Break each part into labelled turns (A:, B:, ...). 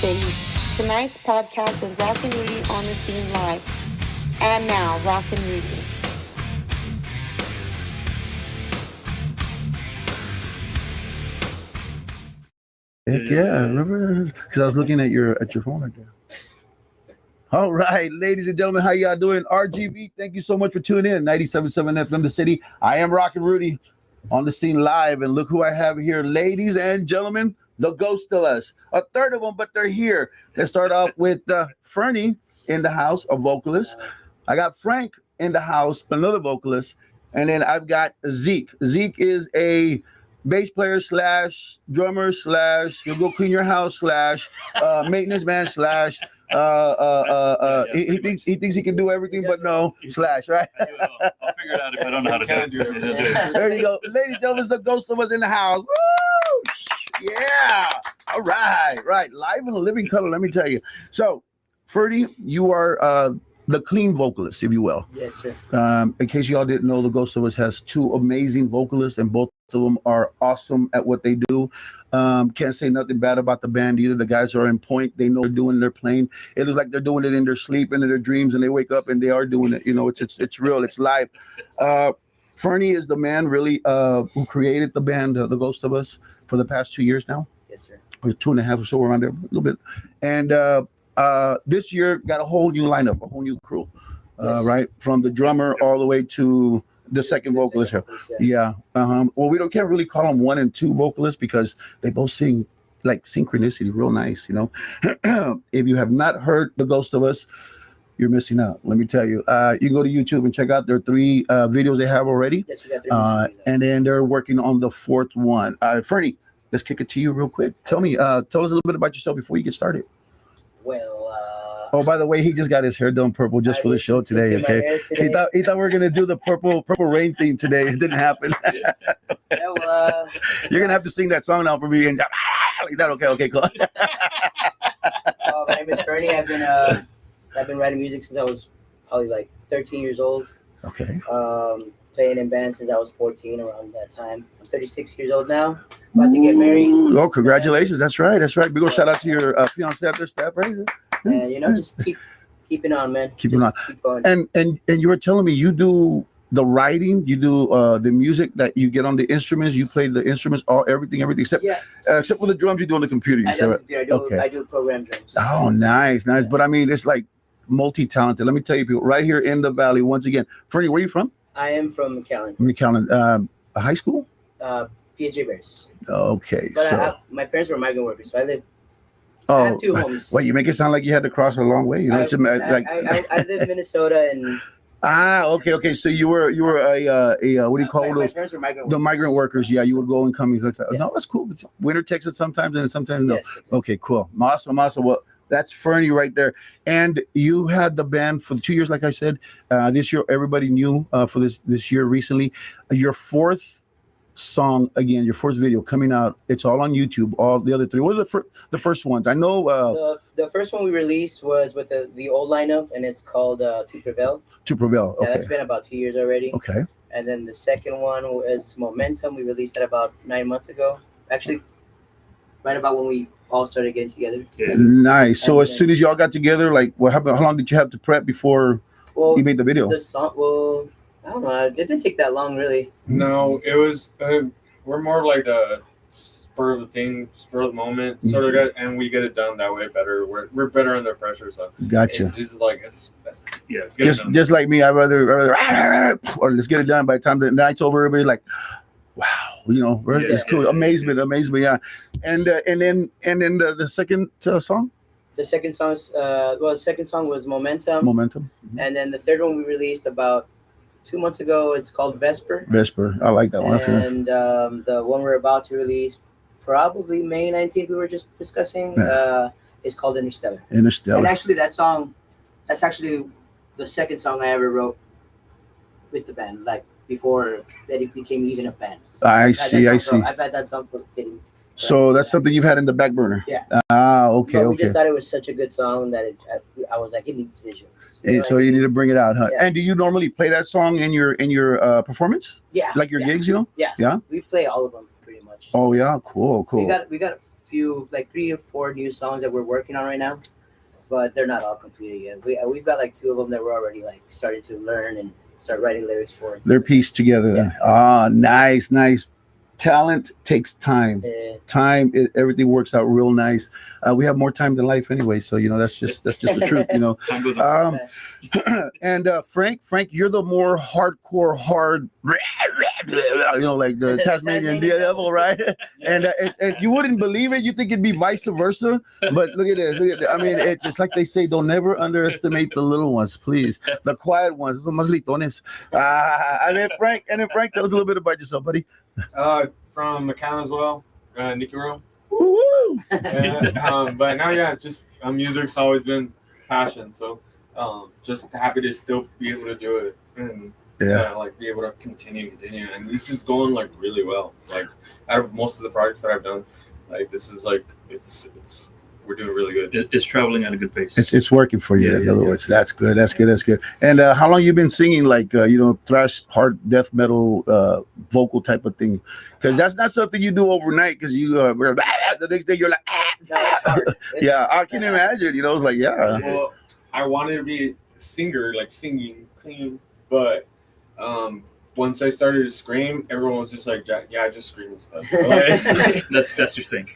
A: Cities. Tonight's podcast with Rocknrudy on the Scene Live. And now, Rocknrudy.
B: Heck yeah, remember? Because I was looking at your phone right there. All right, ladies and gentlemen, how y'all doing? RGB, thank you so much for tuning in. 97.7 FM The City. I am Rocknrudy on the Scene Live, and look who I have here, ladies and gentlemen, the ghost of us. A third of them, but they're here. Let's start off with Fernie in the house, a vocalist. I got Frank in the house, another vocalist, and then I've got Zeke. Zeke is a bass player slash drummer slash you'll go clean your house slash maintenance man slash he thinks he can do everything, but no slash, right?
C: I'll figure it out if I don't know how to do it.
B: There you go, ladies and gentlemen, the ghost of us in the house. Woo! Yeah, all right, live in the living color. Let me tell you. So, Ferdy, you are the clean vocalist, if you will.
D: Yes, sir.
B: In case y'all didn't know, the Ghost of Us has two amazing vocalists, and both of them are awesome at what they do. Can't say nothing bad about the band either. The guys are in point. They know they're doing. They're playing. It looks like they're doing it in their sleep and in their dreams, and they wake up and they are doing it. You know, it's real. It's live. Fernie is the man really who created the band, the Ghost of Us, for the past 2 years now.
D: Yes, sir.
B: Or 2.5 or so, around there, a little bit. And this year got a whole new lineup, a whole new crew,
D: Yes.
B: right? From the drummer all the way to the second vocalist here. Yeah. Well, can't really call them 1 and 2 vocalists because they both sing like synchronicity, real nice, you know. If you have not heard The Ghost of Us, you're missing out. Let me tell you. You can go to YouTube and check out their 3 videos they have already.
D: Yes, we got 3
B: and then they're working on the 4th one. Fernie, let's kick it to you real quick. Tell us a little bit about yourself before you get started.
D: Well,
B: oh, by the way, he just got his hair done purple just for the show today. Okay, he thought we were gonna do the purple rain theme today. It didn't happen.
D: yeah, well,
B: You're gonna have to sing that song now for me and like that. Okay, cool.
D: my name is Fernie. I've been writing music since I was probably like 13 years old.
B: Okay.
D: Playing in bands since I was 14, around that time. I'm 36 years old now. About to get married.
B: Oh, congratulations! That's right. Big ol' shout out to your fiance out there, Steph. Right?
D: And just keeping on, man.
B: Keep on.
D: Keep going.
B: And you were telling me you do the writing, you do the music that you get on the instruments. You play the instruments, everything except except for the drums you do on the computer.
D: I do program drums.
B: Oh, nice. But I mean, it's like multi-talented. Let me tell you, people, right here in the Valley, once again. Fernie, where are you from?
D: I am from McAllen.
B: A high school?
D: PJ Bears.
B: Okay.
D: But my parents were migrant workers, so I have 2 homes.
B: Well, you make it sound like you had to cross a long way. You know,
D: I live in Minnesota and.
B: Okay. So you were a what do you call those?
D: My parents were migrant workers.
B: The migrant workers. Yeah, you would go and come. Like that.
D: Yeah.
B: No, that's cool. It's winter Texas sometimes and sometimes no.
D: Yes, exactly.
B: Okay, cool. Awesome. Well, that's Fernie right there. And you had the band for 2 years, like I said. This year, everybody knew for this year recently. Your 4th song again, your 4th video coming out. It's all on YouTube. All the other 3. What are the first ones? I know.
D: The first one we released was with the old lineup, and it's called To Prevail.
B: To Prevail. Okay.
D: Yeah, that's been about 2 years already.
B: Okay.
D: And then the second one is Momentum. We released that about 9 months ago. Actually, right about when we all started getting together.
C: Yeah.
B: Nice. So as soon as y'all got together, like what happened? How long did you have to prep before you made the video?
D: The song, I don't know. It didn't take that long, really.
E: No, it was. We're more like the spur of the moment sort of guy, and we get it done that way better. We're better under pressure, so
B: Gotcha.
E: It's like
B: just like me. I'd rather or let's get it done by the time the night's over. Everybody's like, wow, you know, it's cool. Amazement, yeah. And then the second song.
D: The second song is the second song was Momentum.
B: Mm-hmm.
D: And then the third one we released about 2 months ago. It's called Vesper.
B: I like that one.
D: And the one we're about to release, probably May 19th, we were just discussing, is called Interstellar. And actually, that's actually the second song I ever wrote with the band, like before that it became even a band. So
B: I see.
D: I've had that song for the city.
B: So that's something you've had in the back burner.
D: Yeah.
B: Okay.
D: But we just thought it was such a good song that I was like, it needs visuals.
B: So you need to bring it out, huh? Yeah. And do you normally play that song in your performance?
D: Yeah.
B: Like your gigs, you know?
D: Yeah.
B: Yeah.
D: We play all of them pretty much.
B: Oh yeah, cool.
D: We got a few, like 3 or 4 new songs that we're working on right now, but they're not all completed yet. We've got like 2 of them that we're already like starting to learn and start writing lyrics for.
B: They're pieced together.
D: Yeah.
B: Ah, nice. Talent takes time. Everything works out real nice. We have more time than life anyway, so that's just the truth.
C: Time goes on.
B: And Frank, you're the more hardcore, like the Tasmanian devil, right? And you wouldn't believe it. You think it'd be vice versa, but look at this. I mean, it's just like they say, don't never underestimate the little ones, please. The quiet ones, los más litones. And then Frank, tell us a little bit about yourself, buddy.
E: From McCann as well, Nicky Rowe.
B: Woo!
E: But now, just music's always been passion. So, just happy to still be able to do it and like be able to continue. And this is going like really well. Like out of most of the projects that I've done, like this is like it's we're doing really good.
C: It's traveling at a good pace.
B: It's working for you. In other words, that's good. And how long you been singing like thrash, hard, death metal, vocal type of thing? Because that's not something you do overnight. Because you the next day you're like
D: No, it's hard.
B: yeah, I can imagine. It's like
E: Well, I wanted to be a singer, like singing clean, but once I started to scream, everyone was just like, "Yeah, just scream and stuff." Like,
C: that's your thing.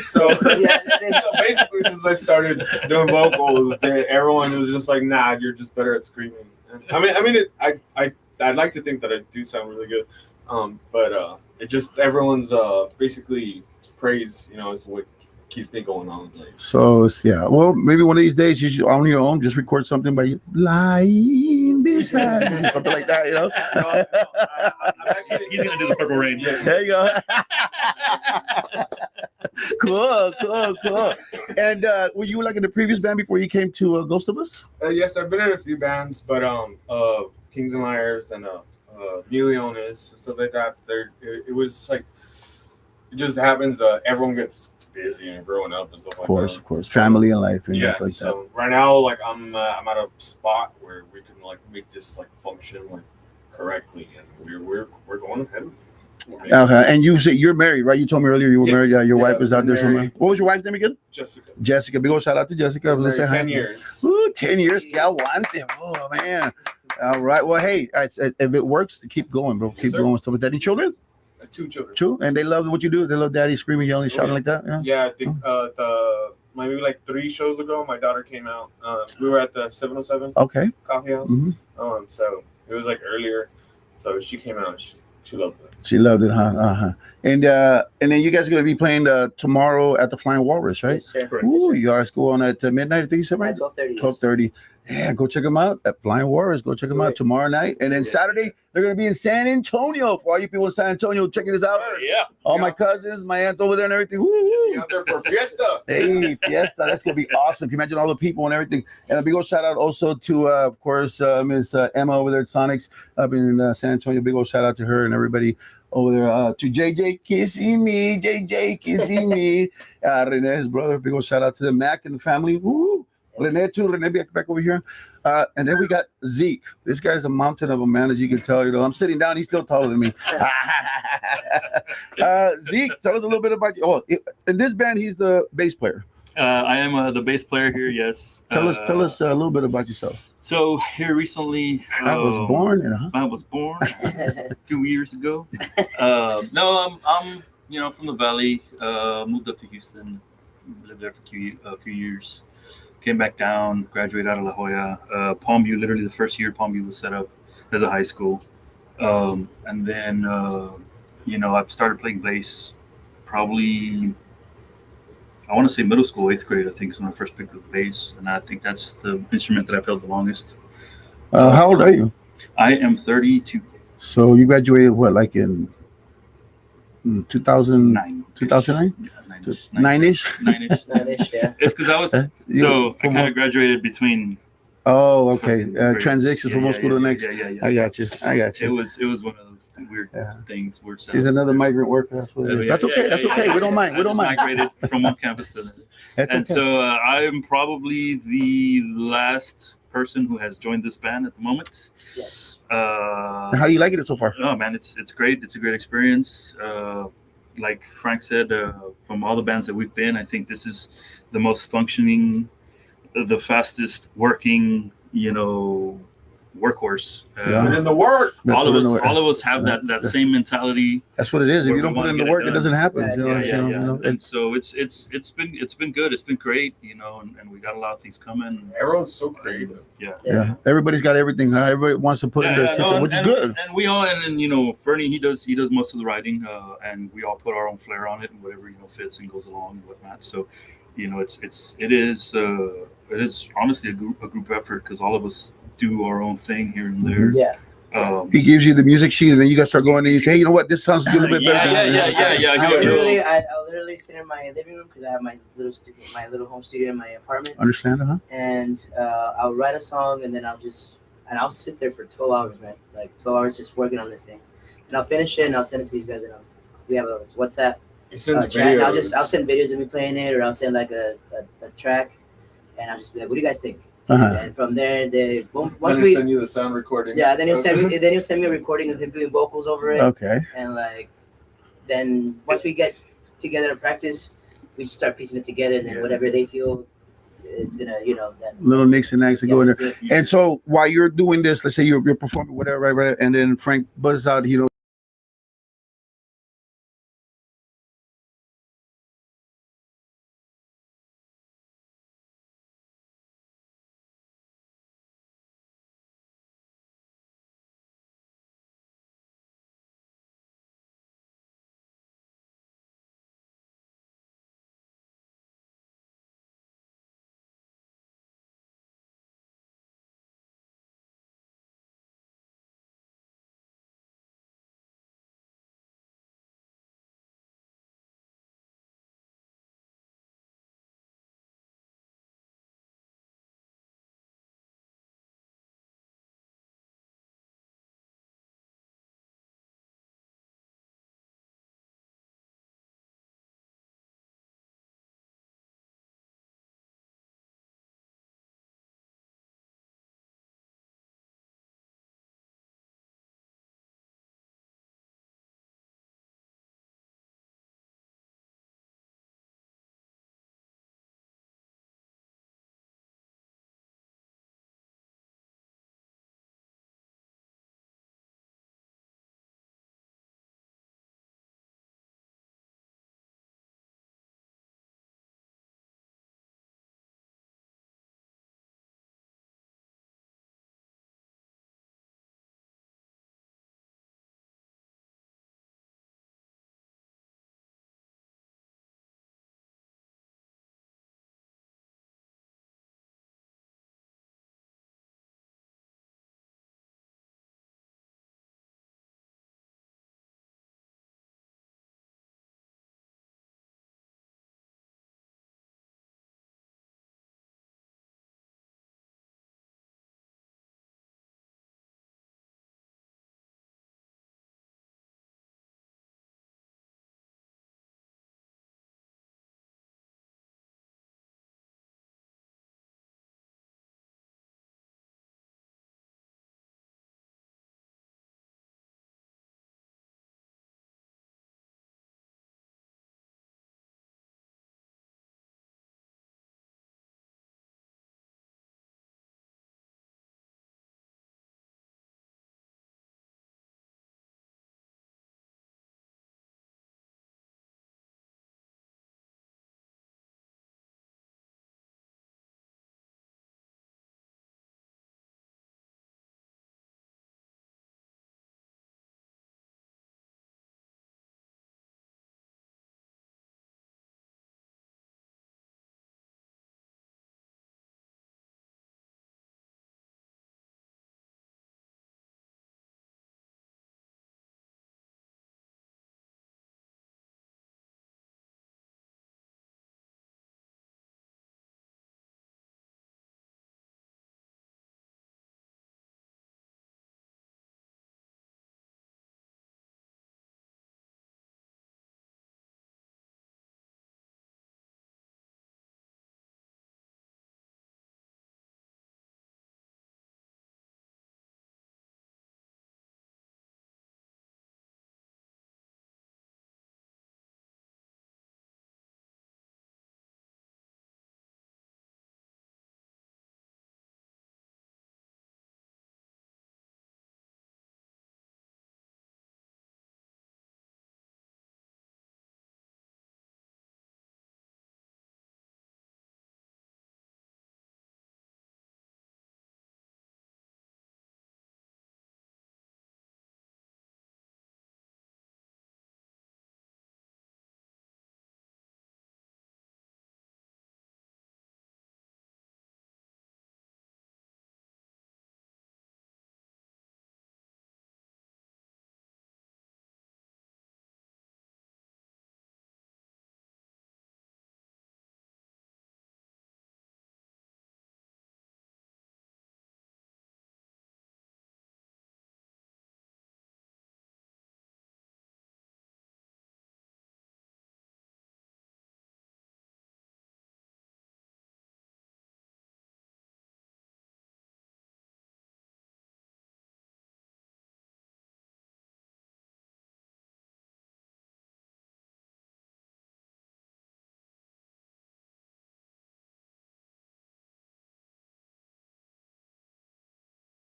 E: So basically, since I started doing vocals, everyone was just like, "Nah, you're just better at screaming." I'd like to think that I do sound really good, but it just everyone's basically praise, is what keeps me going on. Like.
B: So well, maybe one of these days you should on your own just record something by you lying beside me, something like that.
E: No, I'm actually,
C: he's gonna do the Purple Rain.
E: Yeah.
B: There you go. Cool. And were you like in the previous band before you came to Ghost of Us?
E: Yes, I've been in a few bands, but Kings and Liars and Milliones and stuff like that. It was like it just happens. Everyone gets busy and growing up and stuff like that.
B: Of course, family and life. And like
E: so
B: that.
E: Right now, like I'm at a spot where we can like make this like function like correctly, and we're going ahead.
B: Okay, and you said you're married, right? You told me earlier you were married. Yeah, your wife is out there
E: married.
B: somewhere. What was your wife's name again?
E: Jessica.
B: Big old shout out to Jessica.
E: Married
B: Say
E: 10
B: hi.
E: years.
B: Ooh, 10 years. Que aguante. Oh man. All right. Well, hey, if it works, keep going, bro. Keep going. Stuff like that. Any children?
E: 2 children.
B: 2, and they love what you do. They love daddy screaming, yelling, shouting like that.
E: Yeah. I think maybe like 3 shows ago, my daughter came out. We were at the 707 coffee house.
B: Mm-hmm.
E: So it was like earlier. So she came out. She loves it.
B: She loved it, huh? And then you guys are gonna be playing tomorrow at the Flying Walrus, right?
D: Yes, sir.
B: Ooh, you guys go on at midnight. I think you said right.
D: 12:30.
B: 12:30. Yeah, go check them out at Flying Warriors. Go check them out tomorrow night. And then Saturday, they're going to be in San Antonio. For all you people in San Antonio, checking this out.
C: Yeah.
B: All my cousins, my aunt over there and everything. Woo!
E: Out there for Fiesta.
B: Hey, Fiesta. That's going to be awesome. Can you imagine all the people and everything? And a big old shout out also to, of course, Miss Emma over there at Sonics up in San Antonio. Big old shout out to her and everybody over there. To JJ kissing me. Rene, his brother. Big old shout out to the Mac and the family. Woo! Rene too. Rene back over here. And then we got Zeke. This guy's a mountain of a man, as you can tell. I'm sitting down. He's still taller than me. Zeke, tell us a little bit about you. Oh, in this band, he's the bass player.
C: I am the bass player here. Yes.
B: Tell us a little bit about yourself.
C: So here recently,
B: I was born
C: a few years ago. No, I'm from the Valley. Moved up to Houston. Lived there for a few years. Came back down, graduated out of La Jolla. Palmview, literally the first year Palmview was set up as a high school. And then, I've started playing bass probably, I want to say middle school, 8th grade, I think is when I first picked up the bass. And I think that's the instrument that I've held the longest.
B: How old are you?
C: I am 32.
B: So you graduated, like in 2009?
C: 2009? Yeah.
B: Nine-ish,
D: yeah.
C: It's because I was I kind of graduated between.
B: Oh, okay. Transition from one school to the next.
C: Yeah.
B: I got you. It
C: was one of those weird things. Weird sounds.
B: He's another migrant worker. That's what it is. That's okay. That's okay. We don't mind. We don't mind.
C: Migrated from one campus to another. So I am probably the last person who has joined this band at the moment.
D: Yes.
B: How do you like it so far?
C: Oh man, it's great. It's a great experience. like Frank said, from all the bands that we've been, I think this is the most functioning, the fastest working, workhorse.
E: Put in the work.
C: All of us have that same mentality.
B: That's what it is. If you don't put in the work, it doesn't happen.
C: And so it's been good. It's been great, and we got a lot of things coming.
E: Everyone's so creative.
B: Yeah. Everybody's got everything. Huh? Everybody wants to put in their attention, which is good.
C: And we all, and Fernie, he does most of the writing, and we all put our own flair on it, and whatever fits and goes along and whatnot. So, it is honestly a group effort, because all of us do our own thing here and there.
D: Yeah.
B: He gives you the music sheet, and then you got to start going and you say, hey, you know what, this sounds a little bit better.
D: I'll literally sit in my living room, because I have my little home studio in my apartment.
B: Understand, huh?
D: And I'll write a song, and then I'll sit there for 12 hours, man. Like 12 hours just working on this thing. And I'll finish it, and I'll send it to these guys, and we have a WhatsApp chat. And I'll send videos of me playing it, or I'll send like a track, and I'll just be like, what do you guys think? And from there, once we
E: send you the sound recording.
D: Yeah, then he'll send me a recording of him doing vocals over it.
B: Okay.
D: And then once we get together to practice, we just start piecing it together, and then whatever they feel is gonna, then
B: little nicks and knacks to go in there. And so while you're doing this, let's say you're performing whatever, right, and then Frank buzzes out,